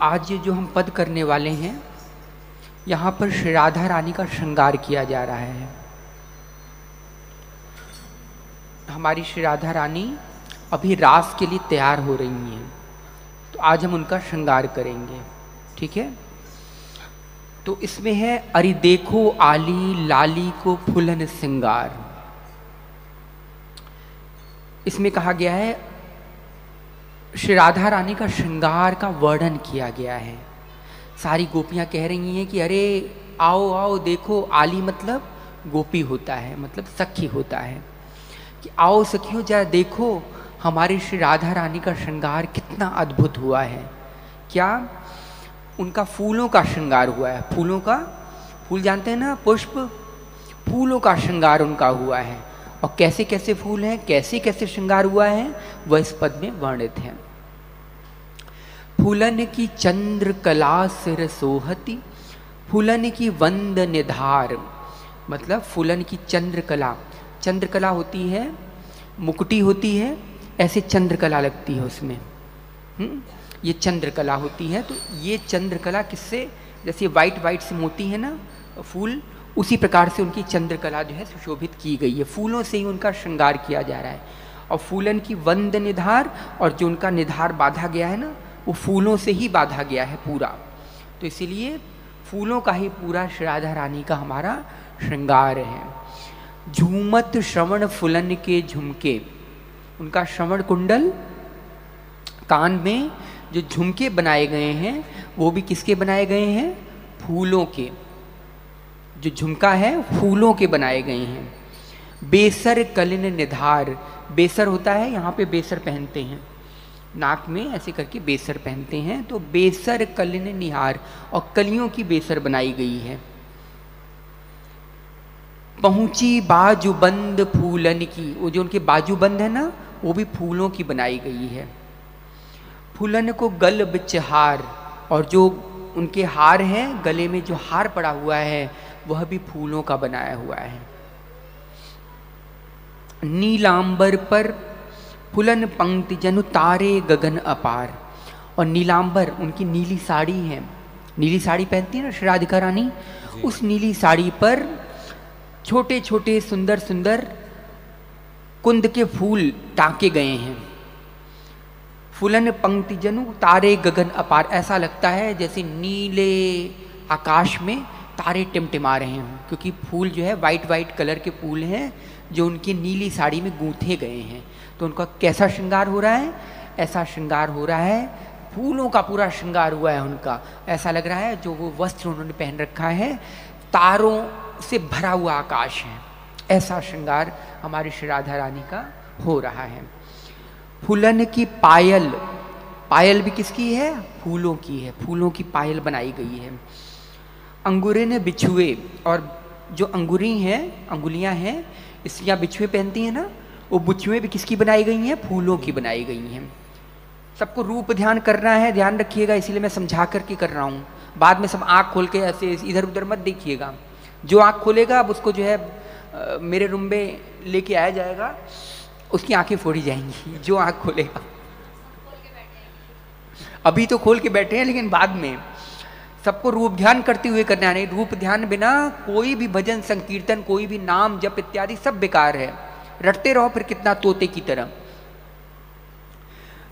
आज ये जो हम पद करने वाले हैं, यहाँ पर श्री राधा रानी का श्रृंगार किया जा रहा है। हमारी श्री राधा रानी अभी रास के लिए तैयार हो रही हैं, तो आज हम उनका श्रृंगार करेंगे। ठीक है। तो इसमें है, अरे देखो आली लाली को फुलन सिंगार। इसमें कहा गया है, श्री राधा रानी का श्रृंगार का वर्णन किया गया है। सारी गोपियां कह रही हैं कि अरे आओ आओ देखो। आली मतलब गोपी होता है, मतलब सखी होता है, कि आओ सखियों जरा देखो हमारी श्री राधा रानी का श्रृंगार कितना अद्भुत हुआ है। क्या? उनका फूलों का श्रृंगार हुआ है। फूलों का, फूल जानते हैं ना, पुष्प, फूलों का श्रृंगार उनका हुआ है। और कैसे कैसे फूल हैं, कैसे कैसे श्रृंगार हुआ है, वह इस पद में वर्णित है। फूलन की चंद्र कला सिर सोहती, फूलन की वंद निधार। मतलब फूलन की चंद्रकला, चंद्रकला होती है, मुकुटी होती है, ऐसे चंद्रकला लगती है उसमें। ये चंद्रकला होती है। तो ये चंद्रकला किससे, जैसे वाइट वाइट से मोती है ना फूल, उसी प्रकार से उनकी चंद्रकला जो है सुशोभित की गई है। फूलों से ही उनका श्रृंगार किया जा रहा है। और फूलन की वंद निधार, और जो उनका निधार बांधा गया है ना, वो फूलों से ही बांधा गया है पूरा। तो इसीलिए फूलों का ही पूरा श्री राधा रानी का हमारा श्रृंगार है। झूमत श्रवण फुलन के झुमके, उनका श्रवण कुंडल, कान में जो झुमके बनाए गए हैं वो भी किसके बनाए गए हैं? फूलों के। जो झुमका है फूलों के बनाए गए हैं। बेसर कलिन निधार, बेसर होता है, यहाँ पे बेसर पहनते हैं, नाक में ऐसे करके बेसर पहनते हैं। तो बेसर कलिन निहार, और कलियों की बेसर बनाई गई है। पहुंची बाजूबंद फूलन की, वो जो उनके बाजूबंद है ना, वो भी फूलों की बनाई गई है। फूलन को गल बिच हार, और जो उनके हार हैं, गले में जो हार पड़ा हुआ है वह भी फूलों का बनाया हुआ है। नीलांबर पर फुलन पंक्ति जनु तारे गगन अपार, और नीलांबर उनकी नीली साड़ी है, नीली साड़ी पहनती है ना श्री राधिका रानी, उस नीली साड़ी पर छोटे छोटे सुंदर सुंदर कुंद के फूल टांके गए हैं। फुलन पंक्ति जनु तारे गगन अपार, ऐसा लगता है जैसे नीले आकाश में तारे टिमटिमा रहे हों, क्योंकि फूल जो है वाइट वाइट कलर के फूल हैं जो उनकी नीली साड़ी में गूंथे गए हैं। तो उनका कैसा श्रृंगार हो रहा है? ऐसा श्रृंगार हो रहा है, फूलों का पूरा श्रृंगार हुआ है उनका। ऐसा लग रहा है जो वो वस्त्र उन्होंने पहन रखा है तारों से भरा हुआ आकाश है। ऐसा श्रृंगार हमारी श्री राधा रानी का हो रहा है। फूलन की पायल, पायल भी किसकी है? फूलों की है। फूलों की पायल बनाई गई है। अंगूरे ने बिछुए, और जो अंगुरी हैं, अंगुलियां हैं, स्त्रियां बिछुए पहनती हैं ना, वो बिछुए भी किसकी बनाई गई हैं? फूलों की बनाई गई हैं। सबको रूप ध्यान करना है, ध्यान रखिएगा, इसीलिए मैं समझा करके कर रहा हूँ। बाद में सब आँख खोल के ऐसे इधर उधर मत देखिएगा। जो आँख खोलेगा अब उसको जो है मेरे रूम में लेके आया जाएगा, उसकी आंखें फोड़ी जाएंगी। जो आँख खोलेगा, अभी तो खोल के बैठे हैं, लेकिन बाद में सबको रूप ध्यान करते हुए करना है। नहीं, रूप ध्यान बिना कोई भी भजन संकीर्तन, कोई भी नाम जप इत्यादि सब बेकार है। रटते रहो फिर कितना तोते की तरह।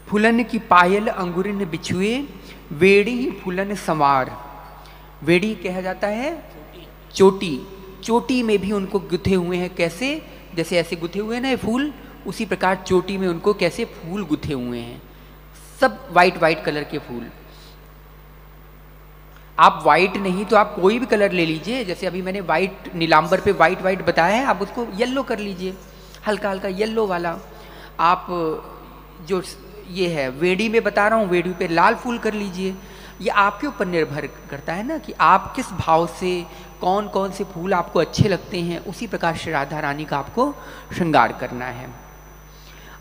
फुलन की पायल अंगुरिन बिछुए, वेड़ी फुलन संवार। वेड़ी कहा जाता है चोटी, चोटी में भी उनको गुथे हुए हैं। कैसे? जैसे ऐसे गुथे हुए हैं ना ये फूल, उसी प्रकार चोटी में उनको कैसे फूल गुथे हुए हैं, सब वाइट वाइट कलर के फूल। आप वाइट नहीं तो आप कोई भी कलर ले लीजिए। जैसे अभी मैंने वाइट नीलांबर पे वाइट वाइट बताया है, आप उसको येलो कर लीजिए, हल्का हल्का येलो वाला। आप जो ये है वेड़ी में बता रहा हूँ, वेड़ी पे लाल फूल कर लीजिए। ये आपके ऊपर निर्भर करता है ना कि आप किस भाव से कौन कौन से फूल आपको अच्छे लगते हैं, उसी प्रकार श्री राधा रानी का आपको श्रृंगार करना है।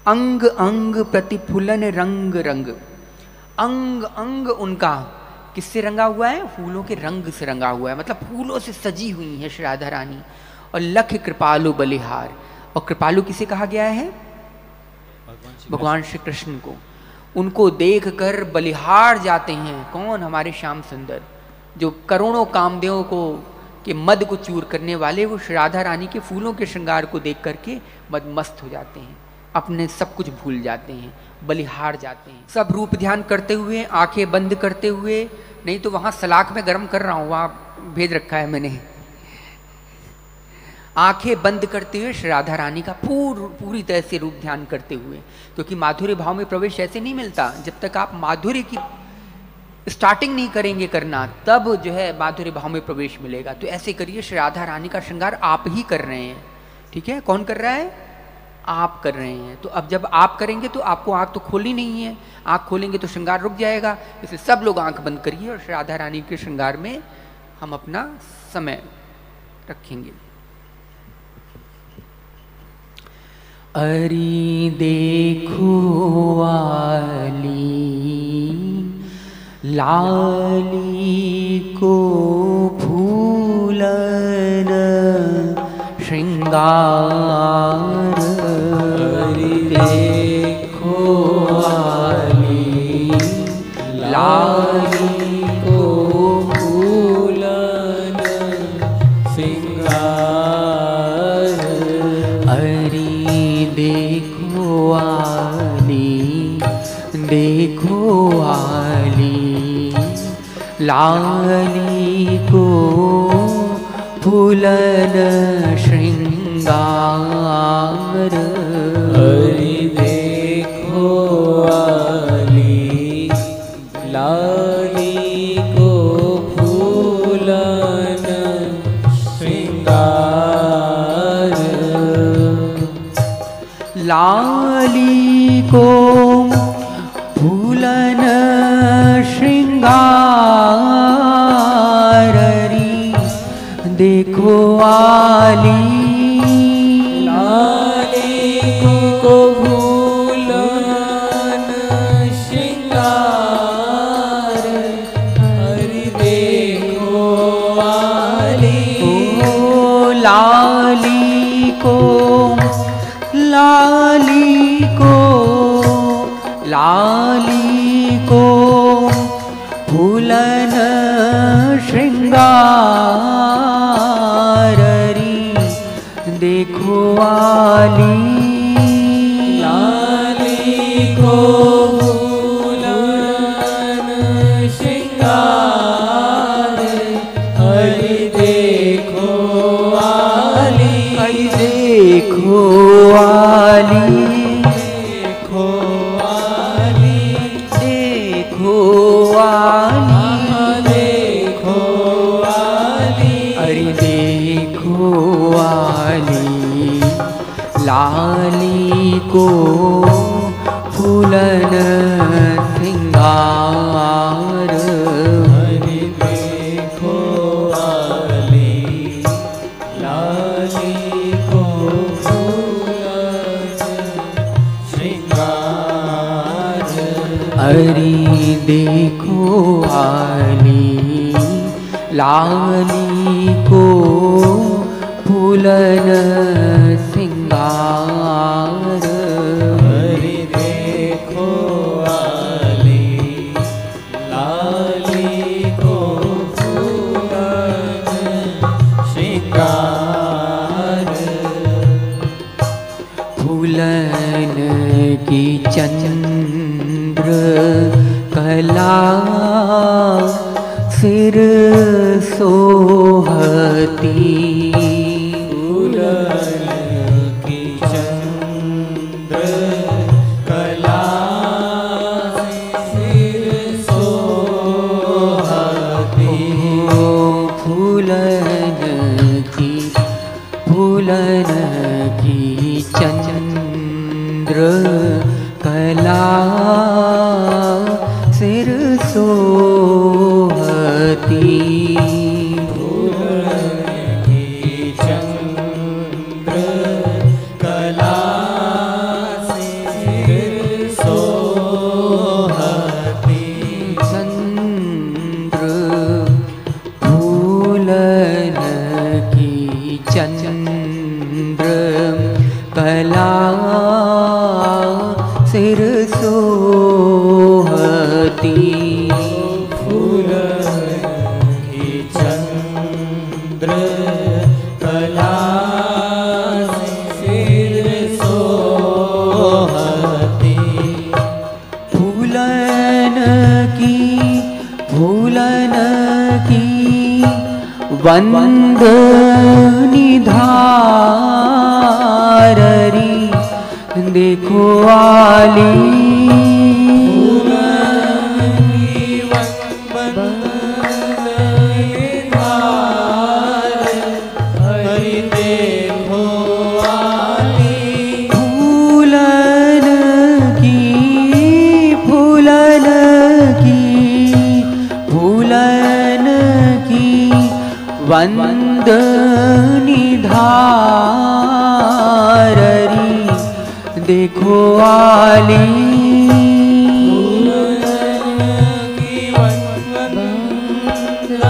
अंग अंग प्रतिफुलन रंग रंग, अंग अंग उनका किससे रंगा हुआ है? फूलों के रंग से रंगा हुआ है, मतलब फूलों से सजी हुई है श्री राधा रानी। और लख कृपालु बलिहार, और कृपालु किसे कहा गया है? भगवान श्री कृष्ण को। उनको देखकर बलिहार जाते हैं। कौन? हमारे श्याम सुंदर, जो करोड़ों कामदेवों को के मद को चूर करने वाले, वो श्री राधा रानी के फूलों के श्रृंगार को देख करके मदमस्त हो जाते हैं, अपने सब कुछ भूल जाते हैं, बलिहार जाते हैं। सब रूप ध्यान करते हुए, आंखें बंद करते हुए, नहीं तो वहाँ सलाख में गर्म कर रहा हूँ, वहाँ भेज रखा है मैंने। आंखें बंद करते हुए श्री राधा रानी का पूरी तरह से रूप ध्यान करते हुए, क्योंकि माधुर्य भाव में प्रवेश ऐसे नहीं मिलता। जब तक आप माधुर्य की स्टार्टिंग नहीं करेंगे करना, तब जो है माधुर्य भाव में प्रवेश मिलेगा। तो ऐसे करिए, श्री राधा रानी का श्रृंगार आप ही कर रहे हैं, ठीक है? कौन कर रहा है? आप कर रहे हैं। तो अब जब आप करेंगे तो आपको आंख तो खोलनी नहीं है, आंख खोलेंगे तो श्रृंगार रुक जाएगा। इसलिए सब लोग आंख बंद करिए और श्री राधा रानी के श्रृंगार में हम अपना समय रखेंगे। अरे देखो वाली लाली को फूलन श्रृंगार, अरे देखो वाली लाली को फूलन श्रृंगार, अरे देखो वाली, देखो वाली लाली को फूलन श्रृंगार, हरि देखो वाली लाली को फूलन श्रृंगार, लाली को फूलन श्रृंगार, देखो वाली लाली को फूलन श्रृंगार, हरि देखो वाली, ओ लाली को, लाली को, लाली को फूलन श्रृंगार, देखो वाली लाली को फूलन श्रृंगार, हरि देखो वाली, हरि देखो वाली, देखो वाली, देखो वाली, देखो वाली, हरि देखो वाली लाली को फूलन श्रृंगार, हरि देखो वाली लाली को फूलन श्रृंगार, हरि देखो वाली लाली को फूलन श्रृंगार, हरि देखो वाली लाली को फूलन श्रृंगार, फूलन की चंद्र कला सिर सोहती, फूलन की चंद्र कला सिर सोहती, फूलन की चंद्र कला सिर सोहती, फूलन की की चंद्र कला सिर सोहती। फूलन की वंदनी धाररी देखो आली। वंदनी धाररी देखो आली।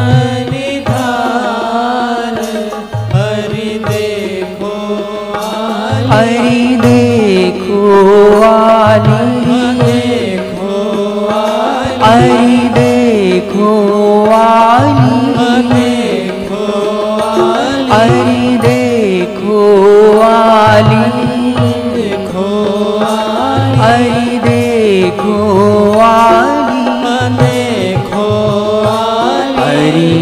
वंदनी धार हरि देखो आली। हरि देखो आली। हरि देखो आली। हरि देखो आली। हरि देखो आली। हरि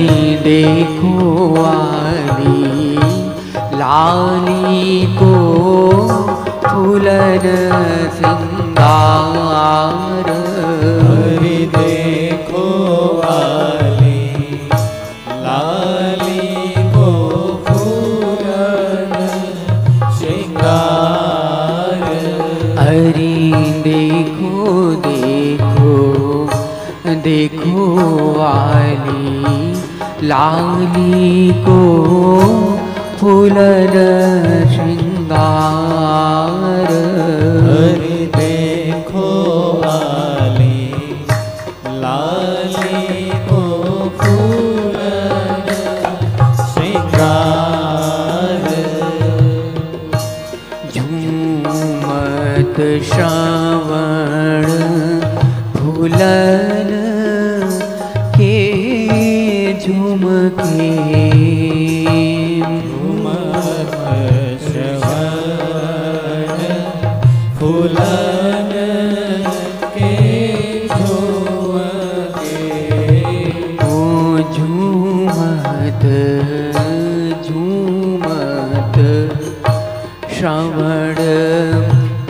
देखो आली। लाली को फूलन सिंगार। हरि देखो आली। लाली को फूलन श्रृंगार। हरि देखो देखो देखो आली। लाली को फूलन श्रृंगार। हरि देखो आली। लाली को फूलन श्रृंगार। झूमत श्रवण फूलन के झुमके। झूमत श्रवण फूलन के झुमके। ओ झूमत झूमत श्रवण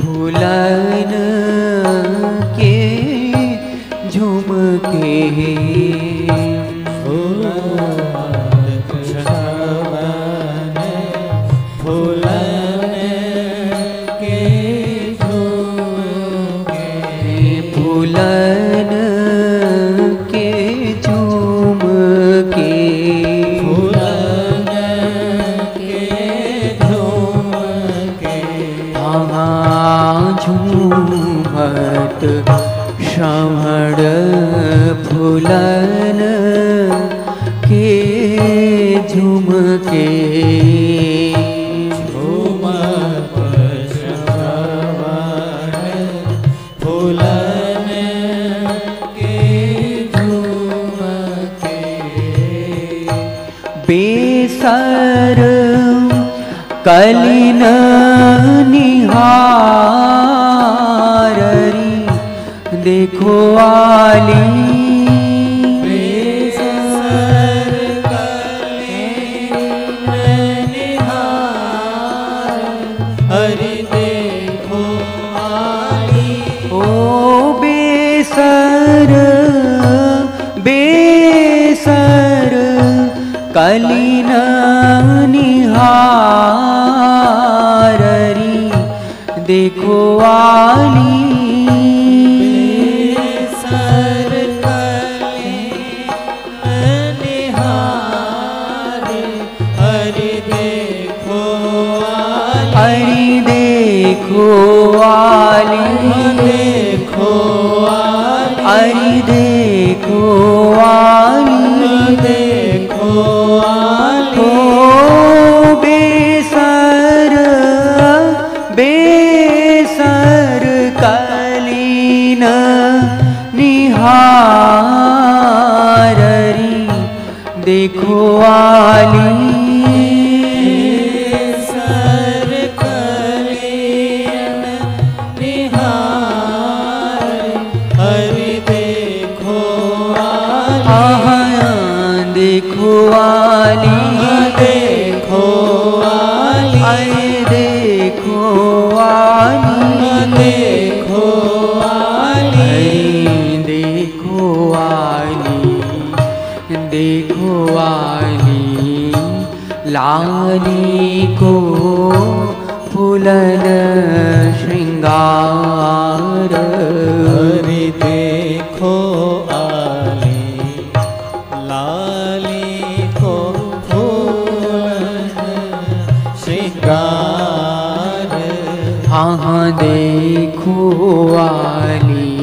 फूलन के झुमके। झूमत श्रवण फूलन के झुमके। फूलन के झुमके। फूलन के झुमके। हाँ झूमत श्रवण फूलन के झुमके। झूमत श्रवण फूलन के झुमके। बेसर कलिन निहाररी देखो आली। बेसर कलिन निहार हरि देखो आली। ओ बेसर बेसर कलिन निहाररी देखो आली। बेसर कलिन निहार हरि देखो आली। हरि देखो आली। देखो आली। हरि देखो आली। देखो आली। ओ बेसर बेसर कलिन निहार देखो वाली सर कलियन निहार हरि देखो वाली देखो वाली देखो वाली देखो वाली देखो वाली देखो वाली देखो वाली लाली को फूलन श्रृंगार हरि देखो आली लाली को फूलन श्रृंगार हाँ देखो वाली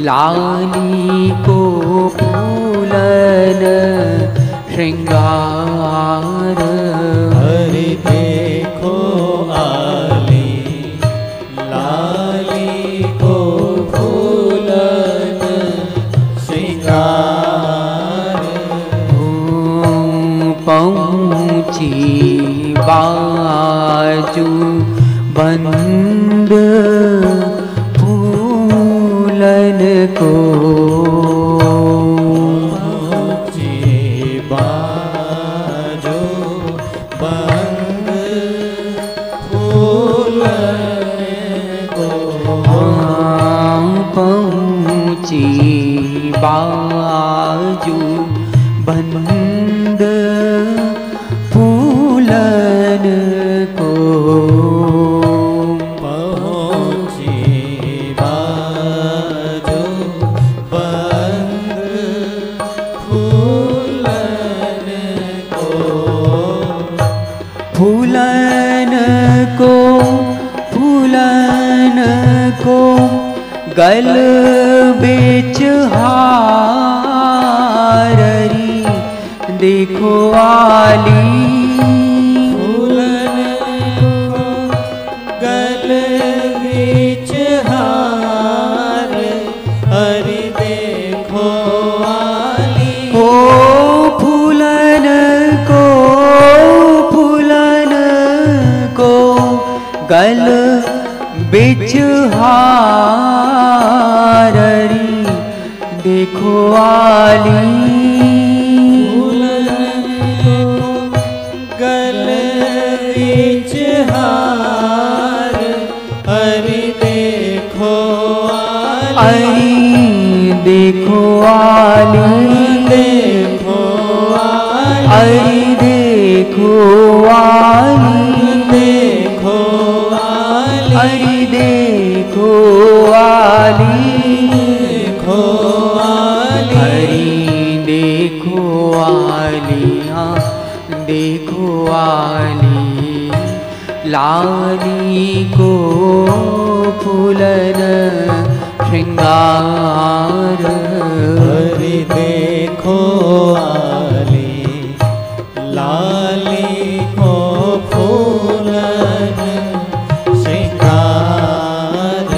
लाली को फूलन श्रृंगार हरि देखो आली लाली को फूलन श्रृंगार पहुँची बाजू बंद फूलन को बाजो बंद फूलन को पहुँची बाजू बंद फूलन को पहुँची बाजो बंद फूलन को फूलन को फूलन को गल बेच हाररी देखो वाली फूलन को गल बीच हार हरि देखो वाली ओ फूलन को फूलन को गल बिच हाररी देखो वाली फूलन को गल बीच हार हरि देखो वाली देखो वाली देखो वाली देखो वाली देखो वाली देखो वाली देखो वाली हरि देखो वाली हाँ देखो वाली लाली को फूलन श्रृंगार हरि देखो आली लाली को फूलन श्रृंगार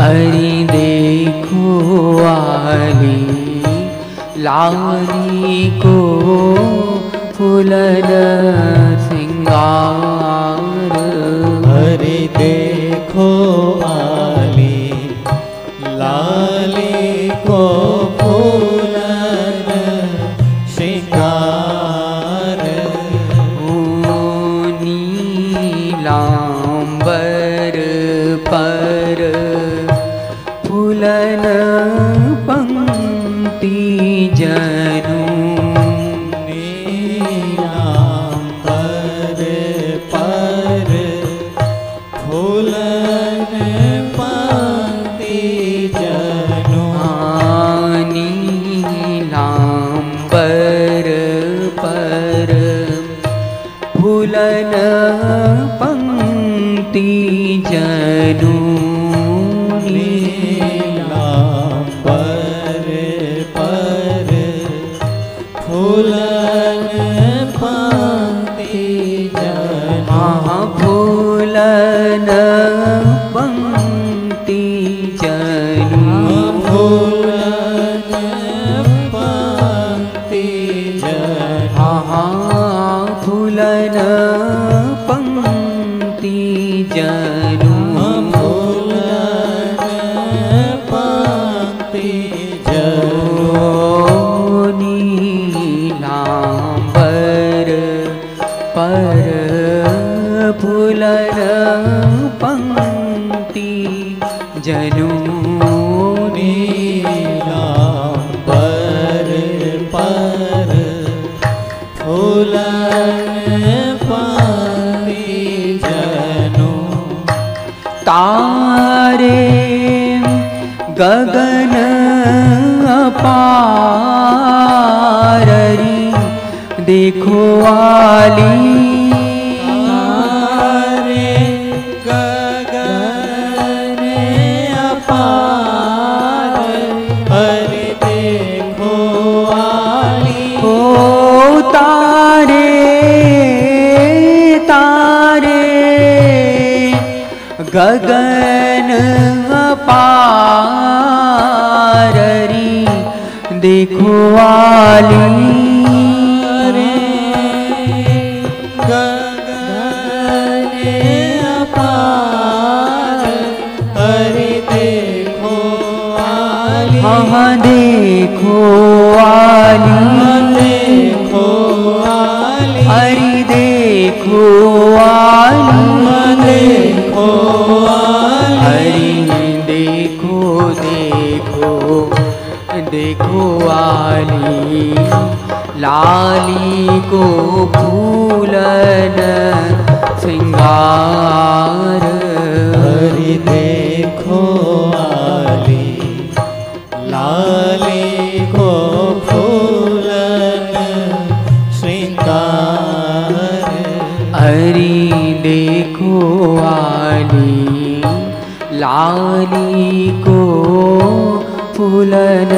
हरि देखो वाली लाली को फूलन श्रृंगार हरि देखो आली लाली को फूलन श्रृंगार नीलांबर पर फूलन पंक्ति जनु नीलांबर पर फूलन पंक्ति जनु नीलांबर पर फूलन पंक्ति जनु नीलांबर पर फूलन पंक्ति जनु फूलन पंक्ति जनु फूलन पंक्ति देखो आली तारे गगन अपार हरि देखो आली ओ तारे तारे गगन अपार री देखो आली गगन अपार हरि देखो आली हाँ देखो आली देखो आली हरि देखो आली देखो आली हरि देखो देखो देखो आली लाली को फूलन सिंगार हरि देखो आली लाली को फूलन श्रृंगार हरि देखो आली लाली को फूलन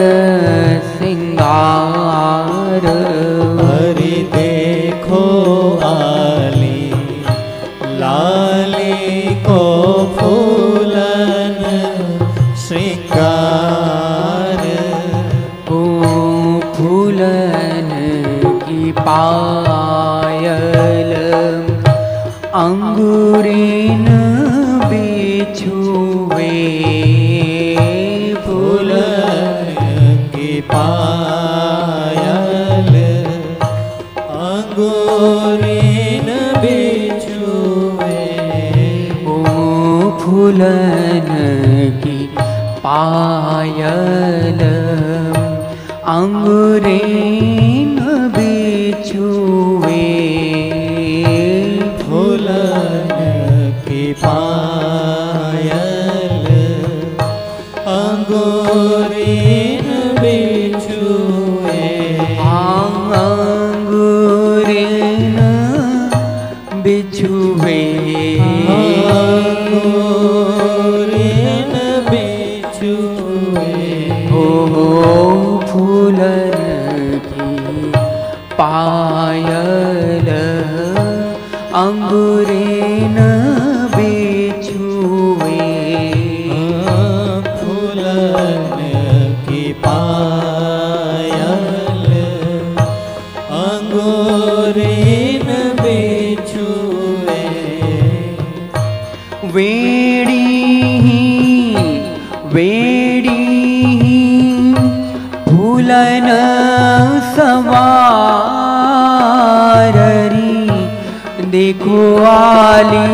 सिंगार हरि देखो आली लाली को फूलन श्रृंगार ओ फूलन की पायल अंगूरीन बिछुए पायल अंगूरीन बिछुए ओ फूलन की पायल अंगूरीन बिछुए फूलन की पायल अंगूरीन बिछुए अंगूरीन बिछुए अंगूरीन बिछुए हो फूलन की पायल अंगूरीन बिछुए फूलन की पायल अंगूरीन बिछुए वेड़ी वेड़ी फूलन सवाररी देखो आली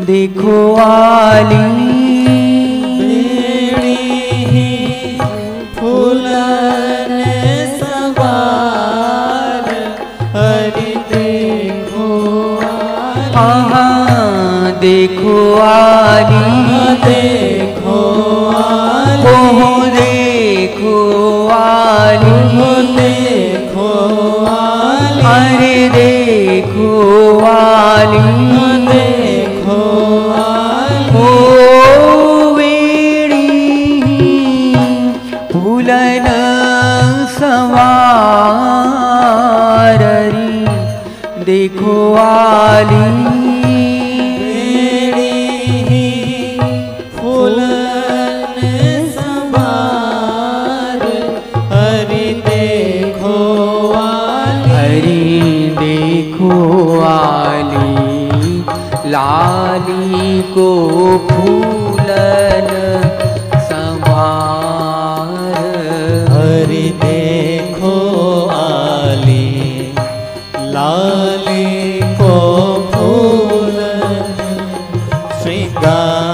देखो आली फूलन सवार हरि देखो आहा देखो आली देखो ओहो देखो आली देखो अरे देखो आली देखो ओ वेड़ी फूलन सवाररी देखो आली फूलन सवार हरि देखो हरि देखो आली लाली को फूलन सवार हरि देखो आली लाली को फूलन श्रृंगार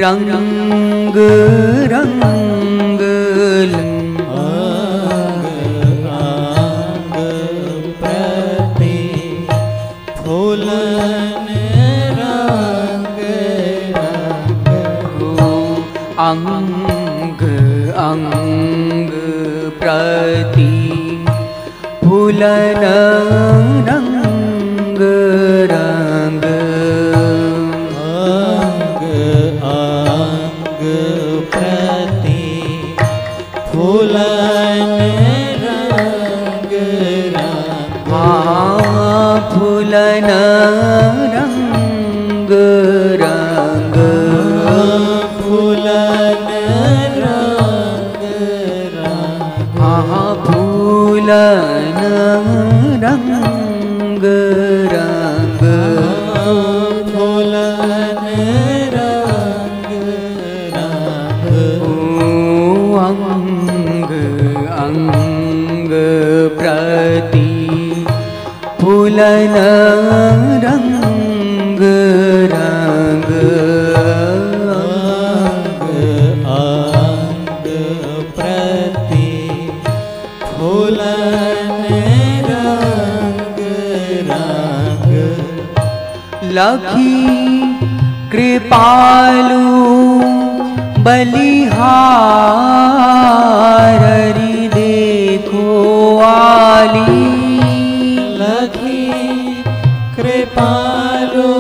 रंग रंग प्रति फूलन रंग अंग अंग प्रति फूलन रंग रंग अंग प्रति फूलन रंग रंग फूलन रंग रंग फूलन रंग रंग फूलन रंग रंग फूलन रंग रंग अंग अंग प्रति फूलन रंग रंग अंग प्रति फूलन रंग रंग लखी कृपालु बलिहारी देखो आली लखी कृपालु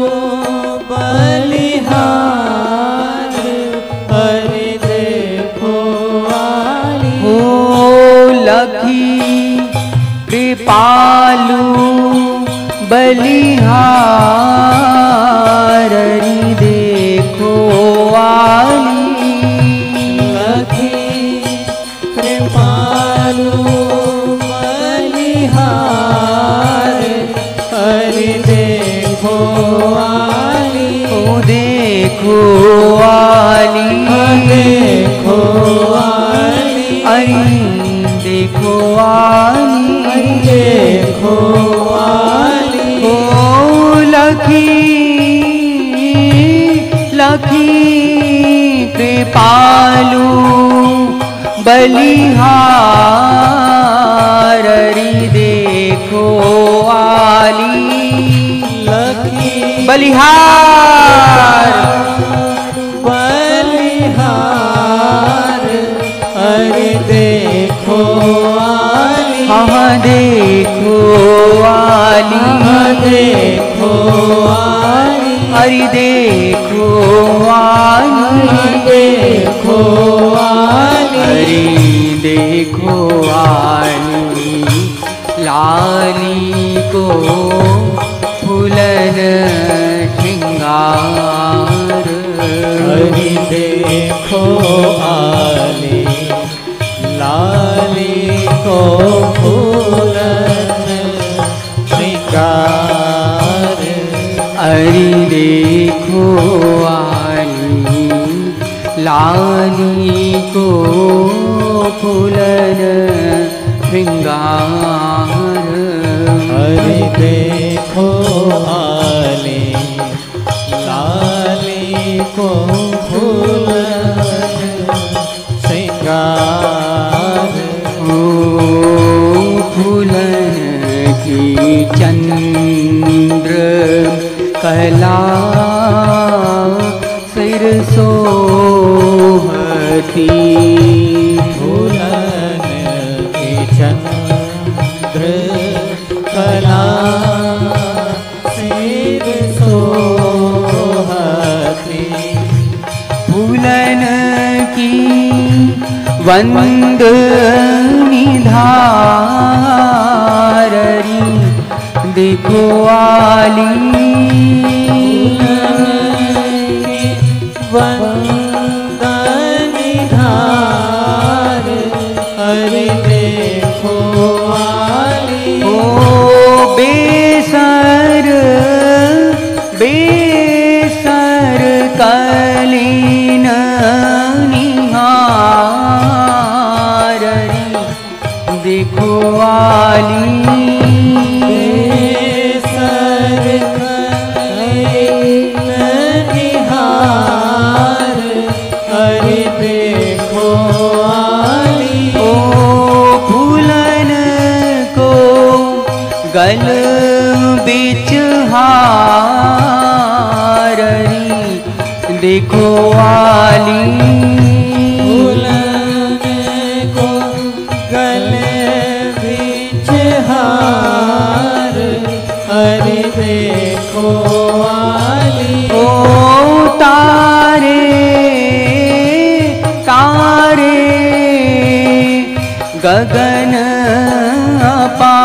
बलिहार हरि देखो आली हो लखी कृपालु बलिहारी देखो आली लखी कृपालु बलिहार हरि देखो आली ओ देखो आली देखो आली अरे देखो आली देखो आली ओ लखी लखी कृपालु बलिहारी देखो आली लखी बलिहार बलिहार हरि देखो आली हाँ देखो आली देखो आली हरि देखो आली देखो आली हरि देखो आली लाली को फूलन श्रृंगार हरि देखो आली लाली को फूलन श्रृंगार हरि देखो आली लाली को फूलन श्रृंगार हरि देखो आली लाली को फूलन श्रृंगार ओ फूलन की चंद्र कला सिर सोहती फूलन की चंद्र कला सिर सोहती फूलन की वंदनी धाररी देखो आली वंदनी धार हरि देखो आली ओ बेसर बेसर कलीन निहाररी देखो आली सर कलीन निहार गल बिच हाररी देखो आली को गले बीच हार हरि देखो आली ओ तारे तारे गगन अपाररी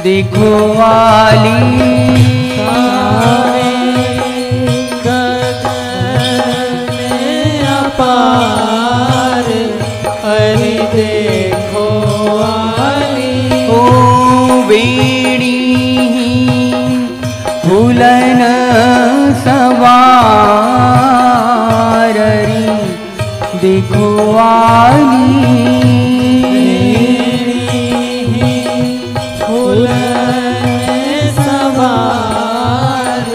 देखो आली पार हरि देखो आली ओ वेणी फूलन सवाररी देखो आली फूलन सवार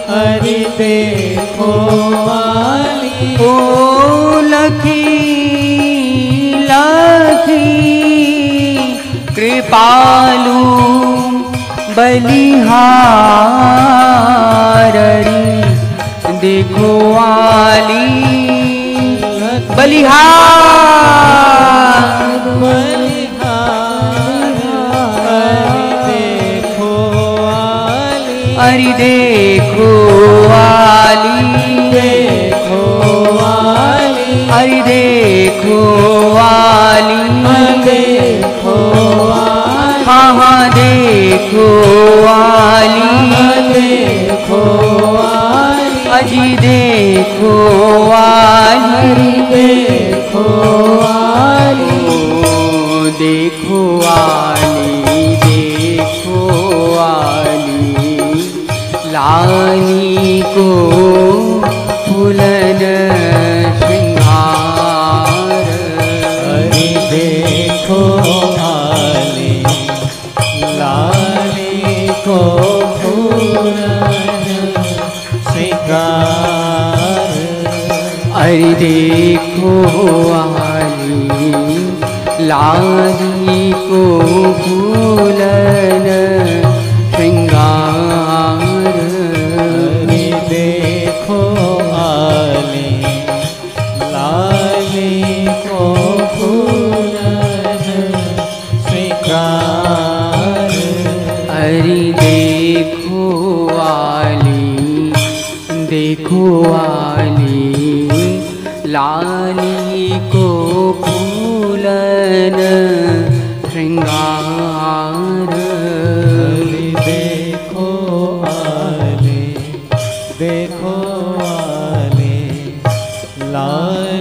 हरि देखो आली ओ लखी लखी कृपालु बलिहाररी देखो आली बलिहार देखो आली हरि देखो आली देखो आली हरि देखो आली देखो आली हाँ हाँ देखो आली देखो आली अजी देखो आली देखो आली देखो आली देखो आली लाली को फूलन श्रृंगार हरि देखो आली लाली को फूलन श्रृंगार अरे देखो आली लाली को फूलन श्रृंगार हरि देखो आली लाली को फूलन श्रृंगार अरे देखो आली देखो आली लाली को फूलन श्रृंगार हरि देखो आली देखो आली लाली